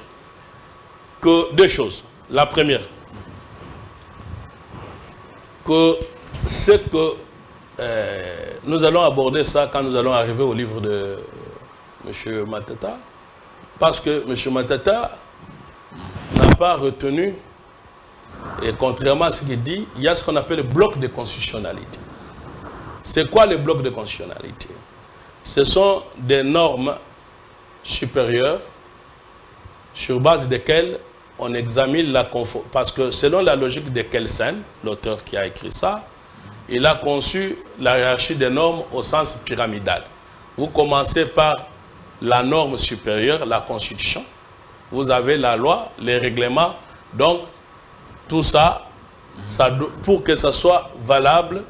que deux choses. La première, que c'est que nous allons aborder ça quand nous allons arriver au livre de M. Matata, parce que M. Matata n'a pas retenu, et contrairement à ce qu'il dit, il y a ce qu'on appelle le bloc de constitutionnalité. C'est quoi le bloc de constitutionnalité? Ce sont des normes supérieures sur base desquelles on examine la conformité. Parce que selon la logique de Kelsen, l'auteur qui a écrit ça, il a conçu la hiérarchie des normes au sens pyramidal. Vous commencez par la norme supérieure, la Constitution. Vous avez la loi, les règlements. Donc, tout ça, pour que ça soit valable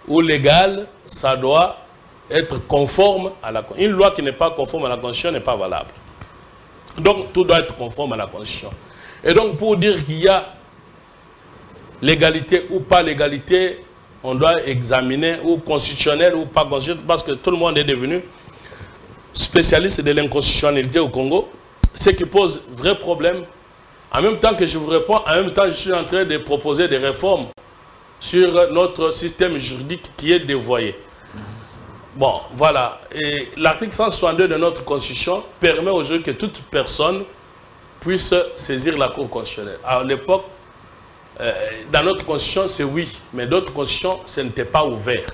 ou légal, ça doit être conforme à la Constitution. Une loi qui n'est pas conforme à la Constitution n'est pas valable. Donc, tout doit être conforme à la Constitution. Et donc, pour dire qu'il y a légalité ou pas légalité, on doit examiner, ou constitutionnel ou pas constitutionnel, parce que tout le monde est devenu spécialiste de l'inconstitutionnalité au Congo, ce qui pose vrai problème. En même temps que je vous réponds, en même temps, je suis en train de proposer des réformes sur notre système juridique qui est dévoyé. Bon, voilà. Et l'article 162 de notre Constitution permet aujourd'hui que toute personne puisse saisir la Cour constitutionnelle. À l'époque, dans notre constitution, c'est oui, mais d'autres constitutions, ce n'était pas ouvert.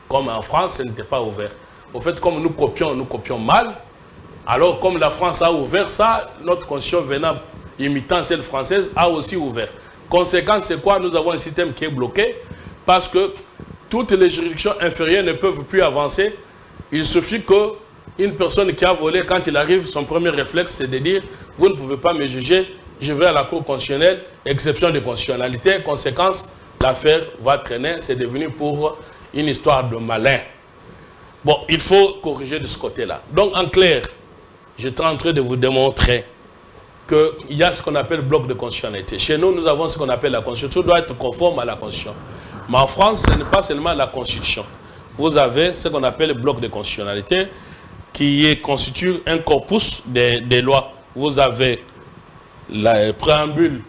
Comme en France, ce n'était pas ouvert. Au fait, comme nous copions mal. Alors, comme la France a ouvert ça, notre constitution venant imitant celle française a aussi ouvert. Conséquence, c'est quoi? Nous avons un système qui est bloqué parce que toutes les juridictions inférieures ne peuvent plus avancer. Il suffit qu'une personne qui a volé, quand il arrive, son premier réflexe, c'est de dire « Vous ne pouvez pas me juger, je vais à la Cour constitutionnelle, exception de constitutionnalité. » Conséquence, l'affaire va traîner. C'est devenu pour une histoire de malin. Bon, il faut corriger de ce côté-là. Donc, en clair, j'étais en train de vous démontrer qu'il y a ce qu'on appelle bloc de constitutionnalité. Chez nous, nous avons ce qu'on appelle la Constitution. Tout doit être conforme à la Constitution. Mais en France, ce n'est pas seulement la Constitution. Vous avez ce qu'on appelle le bloc de constitutionnalité qui constitue un corpus des lois. Vous avez le préambule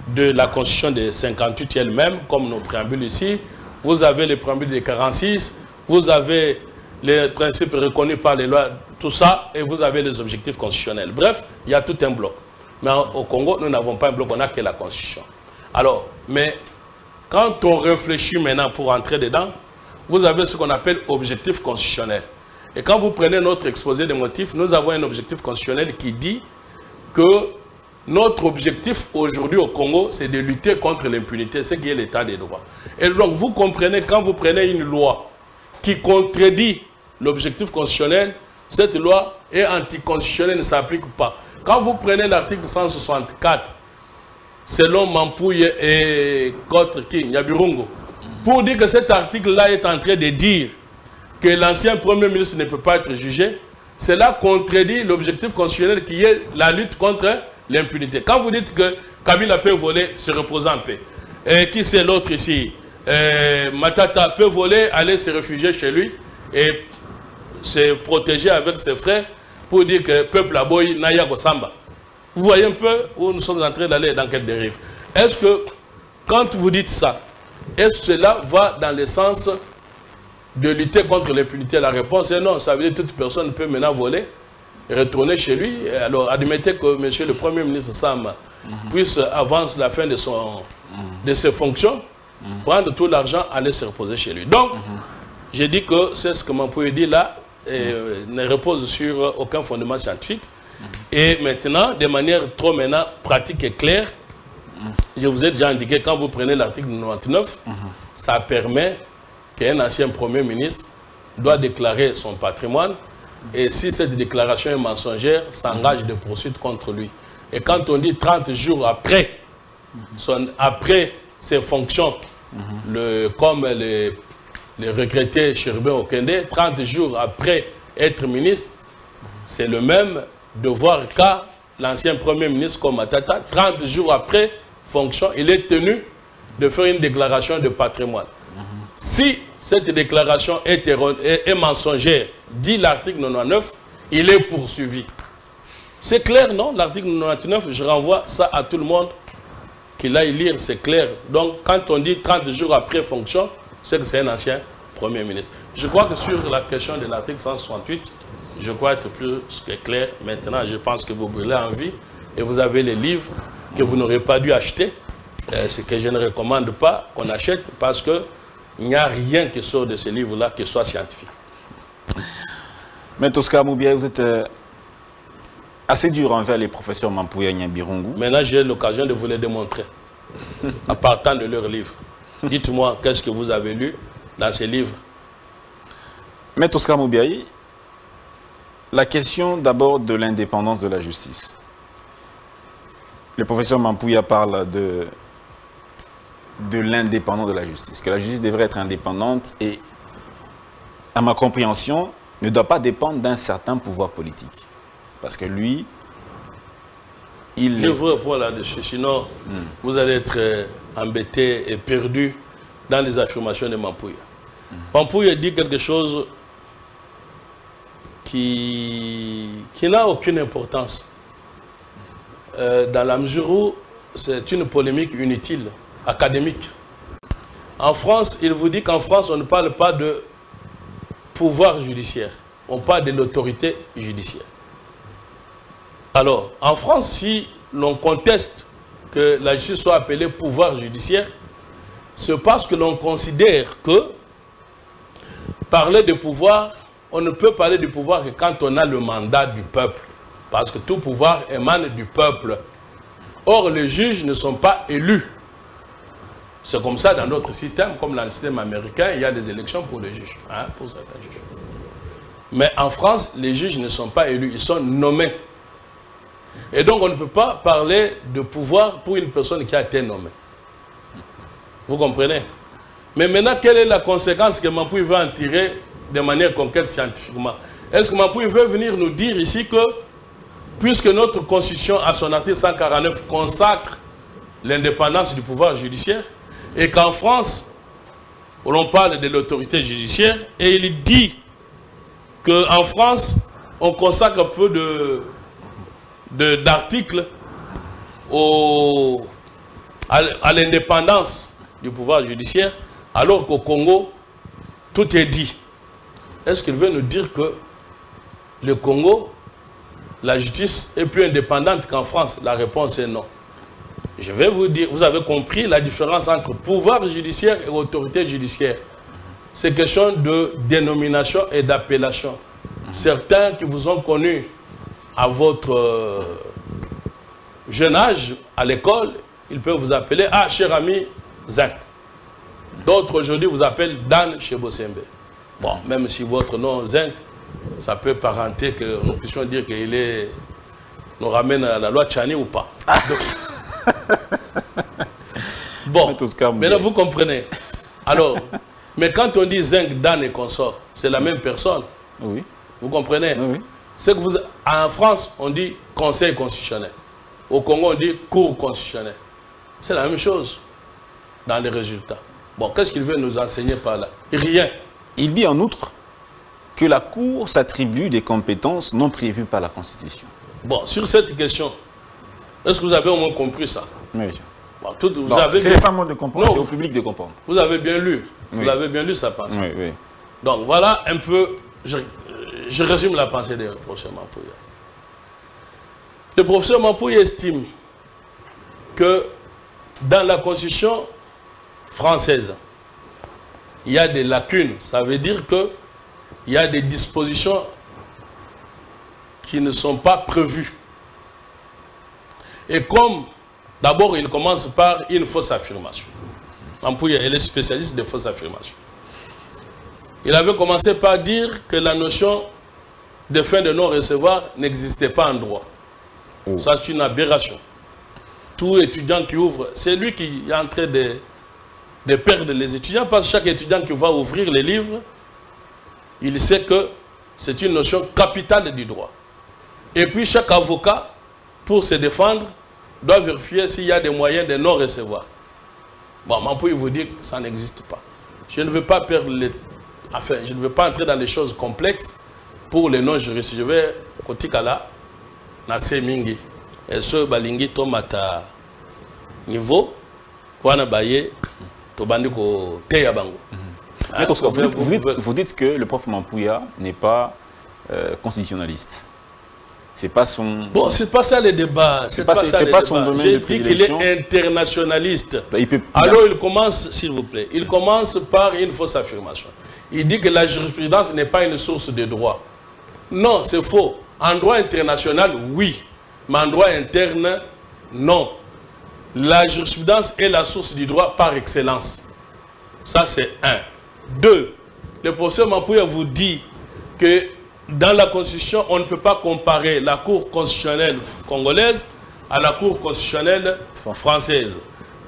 de la Constitution de 58 elle-même, comme nos préambules ici. Vous avez le préambule de 46. Vous avez les principes reconnus par les lois, tout ça, et vous avez les objectifs constitutionnels. Bref, il y a tout un bloc. Mais au Congo, nous n'avons pas un bloc, on n'a que la Constitution. Alors, mais quand on réfléchit maintenant pour entrer dedans, vous avez ce qu'on appelle objectif constitutionnel. Et quand vous prenez notre exposé des motifs, nous avons un objectif constitutionnel qui dit que notre objectif aujourd'hui au Congo, c'est de lutter contre l'impunité, ce qui est l'état des droits. Et donc, vous comprenez, quand vous prenez une loi qui contredit l'objectif constitutionnel, cette loi est anticonstitutionnelle, ne s'applique pas. Quand vous prenez l'article 164, selon Mampouye et Kotre Nyabirungo, pour dire que cet article-là est en train de dire que l'ancien Premier ministre ne peut pas être jugé, cela contredit l'objectif constitutionnel qui est la lutte contre l'impunité. Quand vous dites que Kabila peut voler, se reposer en paix, et qui c'est l'autre ici, Matata peut voler, aller se réfugier chez lui et se protéger avec ses frères pour dire que peuple aboy naya Samba. Vous voyez un peu où nous sommes en train d'aller dans quelle dérive. Est-ce que quand vous dites ça, est-ce que cela va dans le sens de lutter contre l'impunité? La réponse est non. Ça veut dire que toute personne peut maintenant voler et retourner chez lui. Alors admettez que monsieur le Premier ministre Sam puisse, avant la fin de ses fonctions, prendre tout l'argent, aller se reposer chez lui. Donc, j'ai dit que c'est ce que Mampouye dit là, ne repose sur aucun fondement scientifique. Et maintenant, de manière trop maintenant pratique et claire, je vous ai déjà indiqué, quand vous prenez l'article 99, ça permet qu'un ancien Premier ministre doit déclarer son patrimoine. Et si cette déclaration est mensongère, s'engage de poursuites contre lui. Et quand on dit 30 jours après, après ses fonctions, comme le regretté Chérubin Okende, 30 jours après être ministre, c'est le même devoir qu'a l'ancien Premier ministre comme Matata. 30 jours après fonction, il est tenu de faire une déclaration de patrimoine. Si cette déclaration est mensongère, dit l'article 99, il est poursuivi. C'est clair, non? L'article 99, je renvoie ça à tout le monde qu'il aille lire, c'est clair. Donc, quand on dit 30 jours après fonction, c'est que c'est un ancien Premier ministre. Je crois que sur la question de l'article 168, je crois être plus que clair. Maintenant, je pense que vous brûlez en vie et vous avez les livres que vous n'aurez pas dû acheter. Ce que je ne recommande pas qu'on achète parce qu'il n'y a rien qui sort de ces livres-là qui soit scientifique. Mais Oscar Moubiaye, vous êtes assez dur envers les professeurs Mampouye et Nyabirungo. Maintenant, j'ai l'occasion de vous les démontrer à partant de leurs livres. Dites-moi, qu'est-ce que vous avez lu dans ces livres? Mais Oscar Moubiaye, la question d'abord de l'indépendance de la justice. Le professeur Mampouye parle de l'indépendance de la justice, que la justice devrait être indépendante et, à ma compréhension, ne doit pas dépendre d'un certain pouvoir politique. Parce que lui, il... Je vous réponds là-dessus, sinon vous allez être embêté et perdu dans les affirmations de Mampouye. Mampouye dit quelque chose qui n'a aucune importance. Dans la mesure où c'est une polémique inutile, académique. En France, il vous dit qu'en France, on ne parle pas de pouvoir judiciaire. On parle de l'autorité judiciaire. Alors, en France, si l'on conteste que la justice soit appelée pouvoir judiciaire, c'est parce que l'on considère que parler de pouvoir, on ne peut parler du pouvoir que quand on a le mandat du peuple. Parce que tout pouvoir émane du peuple. Or, les juges ne sont pas élus. C'est comme ça dans notre système, comme dans le système américain, il y a des élections pour les juges, hein, pour certains juges. Mais en France, les juges ne sont pas élus, ils sont nommés. Et donc, on ne peut pas parler de pouvoir pour une personne qui a été nommée. Vous comprenez? Mais maintenant, quelle est la conséquence que Mampouy veut en tirer de manière concrète scientifiquement? Est-ce que Mampouy veut venir nous dire ici que, puisque notre constitution, à son article 149, consacre l'indépendance du pouvoir judiciaire, et qu'en France, où l'on parle de l'autorité judiciaire, et il dit qu'en France, on consacre un peu d'articles à l'indépendance du pouvoir judiciaire, alors qu'au Congo, tout est dit. Est-ce qu'il veut nous dire que le Congo, la justice est plus indépendante qu'en France? La réponse est non. Je vais vous dire, vous avez compris la différence entre pouvoir judiciaire et autorité judiciaire. C'est question de dénomination et d'appellation. Certains qui vous ont connu à votre jeune âge, à l'école, ils peuvent vous appeler « Ah, cher ami, Zinc ». D'autres aujourd'hui vous appellent Dan Chebosembe. Bon, même si votre nom Zinc, ça peut parenter que nous puissions dire qu'il nous ramène à la loi Tchani ou pas. Donc, bon, maintenant vous comprenez. Alors, mais quand on dit Zinc, Dan et consort, c'est la même personne. Oui. Vous comprenez? Oui. C'est que en France, on dit Conseil constitutionnel. Au Congo, on dit Cour constitutionnelle. C'est la même chose dans les résultats. Bon, qu'est-ce qu'il veut nous enseigner par là? Rien. Il dit en outre que la Cour s'attribue des compétences non prévues par la Constitution. Bon, sur cette question, est-ce que vous avez au moins compris ça? Oui. Bon, ce n'est pas moi de comprendre, c'est au public de comprendre. Vous avez bien lu. Oui. Vous avez bien lu sa pensée. Oui, oui. Donc voilà un peu, je résume la pensée du professeur Mampouy. Le professeur Mampouy estime que dans la Constitution française, il y a des lacunes. Ça veut dire qu'il y a des dispositions qui ne sont pas prévues. Et comme, d'abord, il commence par une fausse affirmation. Mampouy est le spécialiste des fausses affirmations. Il avait commencé par dire que la notion de fin de non-recevoir n'existait pas en droit. Oh. Ça, c'est une aberration. Tout étudiant qui ouvre, c'est lui qui est en train de perdre les étudiants, parce que chaque étudiant qui va ouvrir les livres, il sait que c'est une notion capitale du droit. Et puis chaque avocat, pour se défendre, doit vérifier s'il y a des moyens de non-recevoir. Bon, Mampouy vous dit que ça n'existe pas. Je ne veux pas perdre les... Enfin, je ne veux pas entrer dans les choses complexes pour les non-juristes. Je vais, Kotikala, Nase Mingi, et ce Balingi Tomata niveau, Wana Baye, Tobandiko Teyabango. Vous dites que le prof Mampouya n'est pas constitutionnaliste. C'est pas son... Bon, c'est pas ça le débat. C'est pas son domaine de prédilection. J'ai dit qu'il est internationaliste. Ben, alors il commence, s'il vous plaît, il commence par une fausse affirmation. Il dit que la jurisprudence n'est pas une source de droit. Non, c'est faux. En droit international, oui. Mais en droit interne, non. La jurisprudence est la source du droit par excellence. Ça, c'est un. Deux, le professeur Mampouya vous dit que dans la Constitution, on ne peut pas comparer la Cour constitutionnelle congolaise à la Cour constitutionnelle française.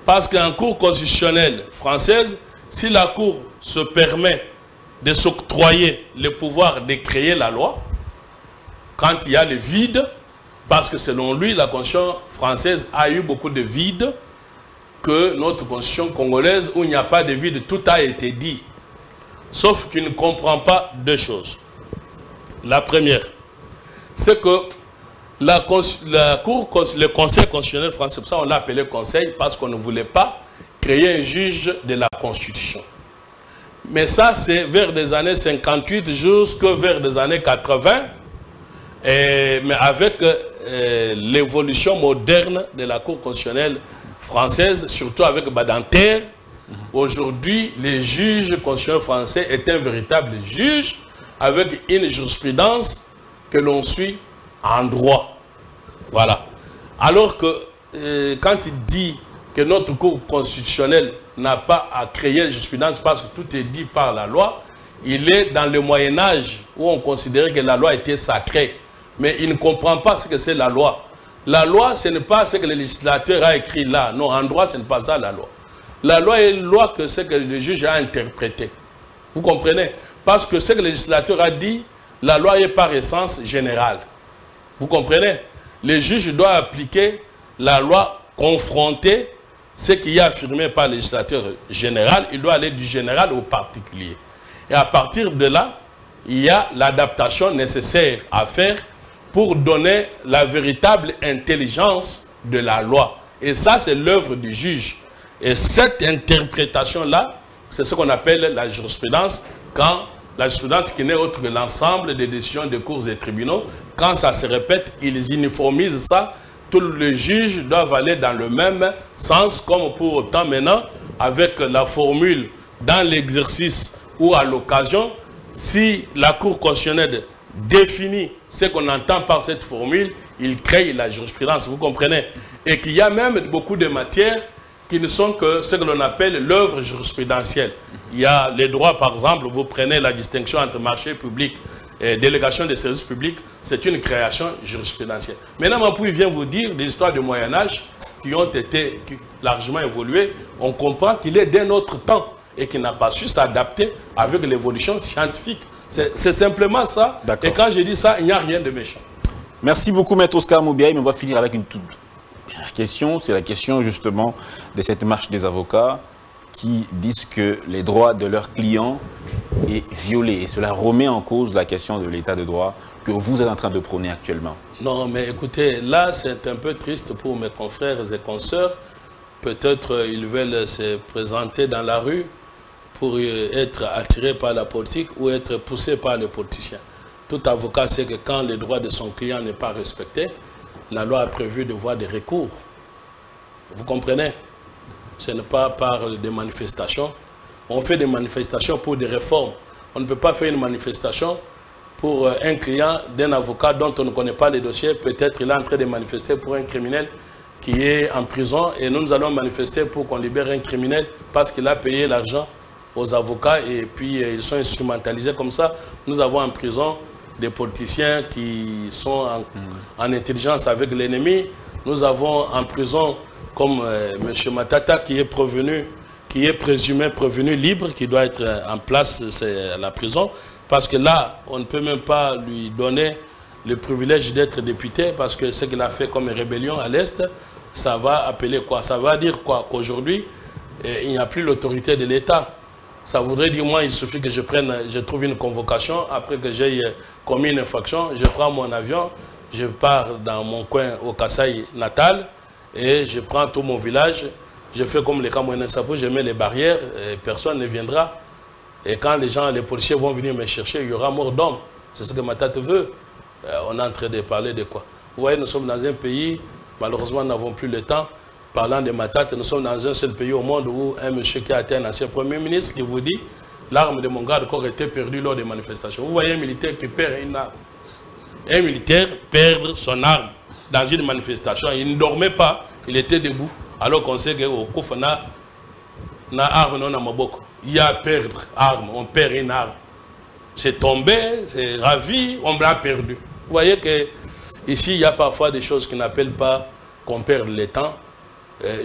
Parce qu'en Cour constitutionnelle française, si la Cour se permet de s'octroyer le pouvoir de créer la loi, quand il y a le vide, parce que selon lui, la Constitution française a eu beaucoup de vide, que notre Constitution congolaise, où il n'y a pas de vide, tout a été dit. Sauf qu'il ne comprend pas deux choses. La première, c'est que le Conseil constitutionnel français, c'est pour ça on l'a appelé Conseil, parce qu'on ne voulait pas créer un juge de la Constitution. Mais ça, c'est vers des années 58 jusqu'à vers des années 80, mais avec l'évolution moderne de la Cour constitutionnelle française, surtout avec Badinter, aujourd'hui, les juges constitutionnels français est un véritable juge avec une jurisprudence que l'on suit en droit. Voilà. Alors que quand il dit que notre Cour constitutionnelle n'a pas à créer la jurisprudence parce que tout est dit par la loi, il est dans le Moyen-Âge où on considérait que la loi était sacrée. Mais il ne comprend pas ce que c'est la loi. La loi, ce n'est pas ce que le législateur a écrit là. Non, en droit, ce n'est pas ça la loi. La loi est une loi que c'est que le juge a interprété. Vous comprenez? Parce que ce que le législateur a dit, la loi est par essence générale. Vous comprenez? Le juge doit appliquer la loi confrontée, ce qui est affirmé par le législateur général. Il doit aller du général au particulier. Et à partir de là, il y a l'adaptation nécessaire à faire pour donner la véritable intelligence de la loi. Et ça, c'est l'œuvre du juge. Et cette interprétation-là, c'est ce qu'on appelle la jurisprudence, quand la jurisprudence qui n'est autre que l'ensemble des décisions des cours et tribunaux, quand ça se répète, ils uniformisent ça, tous les juges doivent aller dans le même sens, comme pour autant maintenant, avec la formule dans l'exercice ou à l'occasion, si la Cour constitutionnelle définit ce qu'on entend par cette formule, il crée la jurisprudence, vous comprenez? Et qu'il y a même beaucoup de matières qui ne sont que ce que l'on appelle l'œuvre jurisprudentielle. Il y a les droits, par exemple, vous prenez la distinction entre marché public et délégation des services publics, c'est une création jurisprudentielle. Maintenant, Mampoui vient vous dire des histoires du Moyen-Âge qui ont été largement évoluées. On comprend qu'il est d'un autre temps et qu'il n'a pas su s'adapter avec l'évolution scientifique. C'est simplement ça. Et quand je dis ça, il n'y a rien de méchant. Merci beaucoup, Maître Oscar Moubiaï. Mais on va finir avec une toute dernière question. C'est la question justement de cette marche des avocats qui disent que les droits de leurs clients est violé. Et cela remet en cause la question de l'état de droit que vous êtes en train de prôner actuellement. Non, mais écoutez, là, c'est un peu triste pour mes confrères et consoeurs. Peut-être ils veulent se présenter dans la rue pour être attirés par la politique ou être poussés par les politiciens. Tout avocat sait que quand le droit de son client n'est pas respecté, la loi a prévu de voir des recours. Vous comprenez? Ce n'est pas par des manifestations. On fait des manifestations pour des réformes. On ne peut pas faire une manifestation pour un client d'un avocat dont on ne connaît pas les dossiers. Peut-être il est en train de manifester pour un criminel qui est en prison et nous allons manifester pour qu'on libère un criminel parce qu'il a payé l'argent aux avocats et puis ils sont instrumentalisés comme ça. Nous avons en prison des politiciens qui sont en intelligence avec l'ennemi. Nous avons en prison comme M. Matata qui est prévenu, qui est présumé prévenu libre, qui doit être en place à la prison. Parce que là, on ne peut même pas lui donner le privilège d'être député parce que ce qu'il a fait comme rébellion à l'Est, ça va appeler quoi? Ça va dire quoi? Qu'aujourd'hui, il n'y a plus l'autorité de l'État. Ça voudrait dire, moi, il suffit que je trouve une convocation, après que j'ai commis une infraction, je prends mon avion, je pars dans mon coin au Kasaï natal, et je prends tout mon village, je fais comme les Camerounais Sapou, je mets les barrières, et personne ne viendra. Et quand les policiers vont venir me chercher, il y aura mort d'homme. C'est ce que ma tante veut. On est en train de parler de quoi? Vous voyez, nous sommes dans un pays, malheureusement, nous n'avons plus le temps. Parlant de Matata, nous sommes dans un seul pays au monde où un monsieur qui a été un ancien premier ministre qui vous dit l'arme de mon garde corps était perdue lors des manifestations. Vous voyez un militaire qui perd une arme. Un militaire perd son arme dans une manifestation. Il ne dormait pas, il était debout. Alors qu'on sait qu'au Kouf, on a arme, non, il y a perdre arme, on perd une arme. C'est tombé, c'est ravi, on l'a perdu. Vous voyez qu'ici, il y a parfois des choses qui n'appellent pas qu'on perde le temps.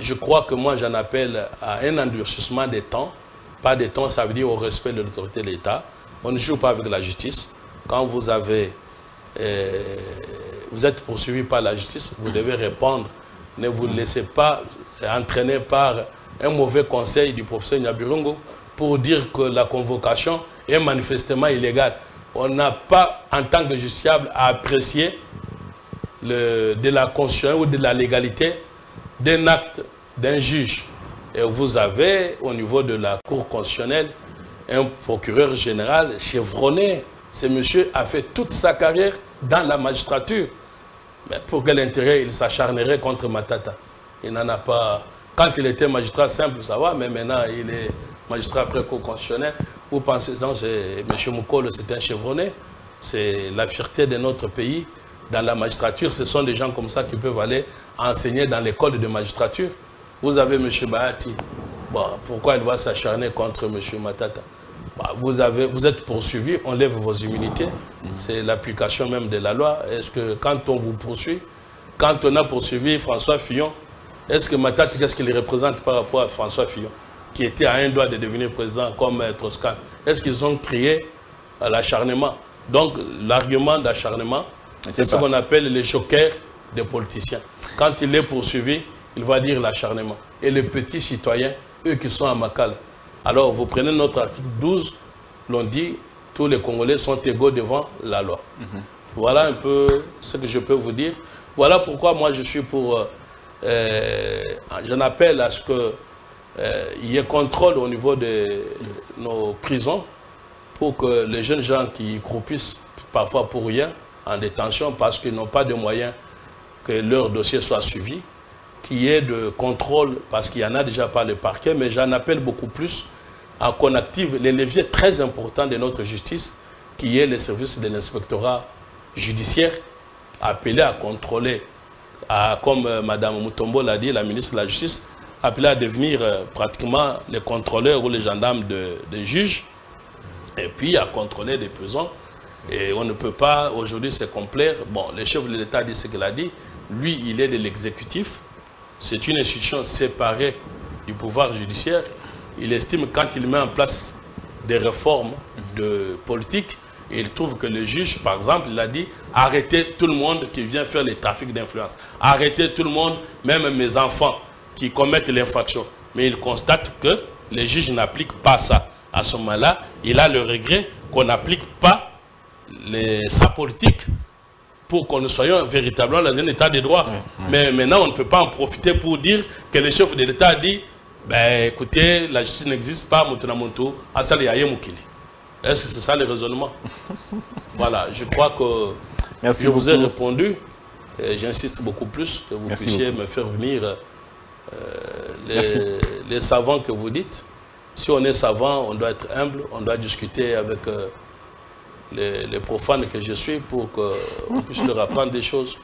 Je crois que moi, j'en appelle à un endurcissement des temps. Pas des temps, ça veut dire au respect de l'autorité de l'État. On ne joue pas avec la justice. Quand vous êtes poursuivi par la justice, vous devez répondre. Ne vous laissez pas entraîner par un mauvais conseil du professeur Nyaburungu pour dire que la convocation est manifestement illégale. On n'a pas, en tant que justiciable, à apprécier de la constitution ou de la légalité d'un acte d'un juge. Et vous avez, au niveau de la Cour constitutionnelle, un procureur général chevronné. Ce monsieur a fait toute sa carrière dans la magistrature. Mais pour quel intérêt il s'acharnerait contre Matata? Il n'en a pas. Quand il était magistrat simple, ça va, mais maintenant il est magistrat constitutionnel. Vous pensez, non, M. Moukolo, c'est un chevronné. C'est la fierté de notre pays. Dans la magistrature, ce sont des gens comme ça qui peuvent aller enseigner dans l'école de magistrature. Vous avez M. Bahati. Bon, pourquoi il va s'acharner contre M. Matata? Bah, vous êtes poursuivi, on lève vos immunités. C'est l'application même de la loi. Est-ce que quand on vous poursuit, quand on a poursuivi François Fillon, est-ce que Matata, qu'est-ce qu'il représente par rapport à François Fillon, qui était à un doigt de devenir président comme Troscan? Est-ce qu'ils ont créé l'acharnement? Donc, l'argument d'acharnement, c'est ce qu'on appelle les jokers des politiciens. Quand il est poursuivi, il va dire l'acharnement. Et les petits citoyens, eux qui sont à Makala. Alors, vous prenez notre article 12, l'on dit tous les Congolais sont égaux devant la loi. Voilà un peu ce que je peux vous dire. Voilà pourquoi moi je suis pour... j'en appelle à ce qu'il y ait contrôle au niveau de nos prisons pour que les jeunes gens qui croupissent parfois pour rien en détention parce qu'ils n'ont pas de moyens que leur dossier soit suivi, qu'il y ait de contrôle parce qu'il y en a déjà par le parquet, mais j'en appelle beaucoup plus à qu'on active les leviers très importants de notre justice, qui est les services de l'inspectorat judiciaire, appelés à contrôler, comme Mme Mutombo l'a dit, la ministre de la Justice, appelés à devenir pratiquement les contrôleurs ou les gendarmes des juges, et puis à contrôler des prisons. Et on ne peut pas aujourd'hui se complaire. Bon, le chef de l'État dit ce qu'il a dit. Lui, il est de l'exécutif. C'est une institution séparée du pouvoir judiciaire. Il estime quand il met en place des réformes de politique, il trouve que le juge, par exemple, il a dit arrêtez tout le monde qui vient faire les trafics d'influence. Arrêtez tout le monde, même mes enfants qui commettent l'infraction. Mais il constate que les juges n'appliquent pas ça. À ce moment-là, il a le regret qu'on n'applique pas sa politique pour que nous soyons véritablement dans un état de droit. Mais maintenant, on ne peut pas en profiter pour dire que le chef de l'État a dit ben, écoutez, la justice n'existe pas, est-ce que c'est ça le raisonnement? Voilà, je crois que je vous ai répondu. J'insiste beaucoup plus que vous puissiez me faire venir les savants que vous dites. Si on est savant, on doit être humble, on doit discuter avec les profanes que je suis pour qu'on puisse leur apprendre des choses.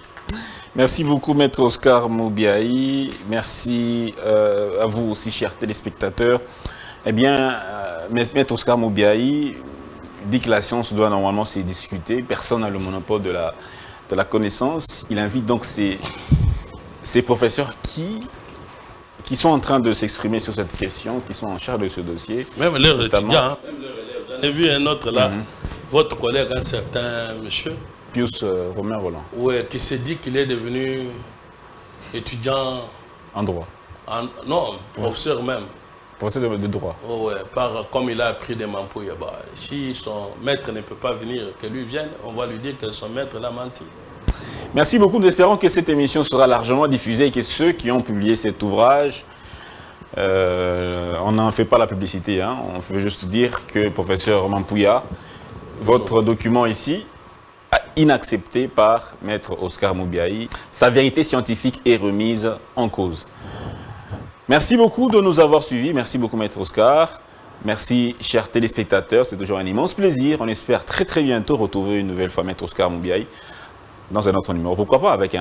Merci beaucoup, Maître Oscar Moubiaï. Merci à vous aussi, chers téléspectateurs. Eh bien, Maître Oscar Moubiaï dit que la science doit normalement se discuter. Personne n'a le monopole de la connaissance. Il invite donc ces professeurs qui sont en train de s'exprimer sur cette question, qui sont en charge de ce dossier. Même leurs étudiants, hein, même leurs élèves. J'en ai vu un autre là, votre collègue, un certain monsieur. Pius Romain Roland. Oui, qui s'est dit qu'il est devenu étudiant... En droit. Non, professeur même. Professeur de droit. Oh, ouais, comme il a appris des mampouilles. Bah, si son maître ne peut pas venir, que lui vienne, on va lui dire que son maître l'a menti. Merci beaucoup. Nous espérons que cette émission sera largement diffusée et que ceux qui ont publié cet ouvrage, on n'en fait pas la publicité, hein, on veut juste dire que, professeur Mampouya, votre document ici, inaccepté par Maître Oscar Moubiaï, sa vérité scientifique est remise en cause. Merci beaucoup de nous avoir suivis. Merci beaucoup, Maître Oscar. Merci, chers téléspectateurs. C'est toujours un immense plaisir. On espère très très bientôt retrouver une nouvelle fois Maître Oscar Moubiaï dans un autre numéro. Pourquoi pas avec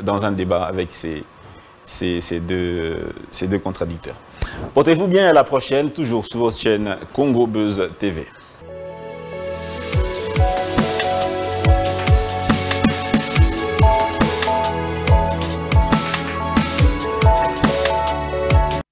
dans un débat avec ces deux contradicteurs. Portez-vous bien, à la prochaine, toujours sur votre chaîne Congo Buzz TV.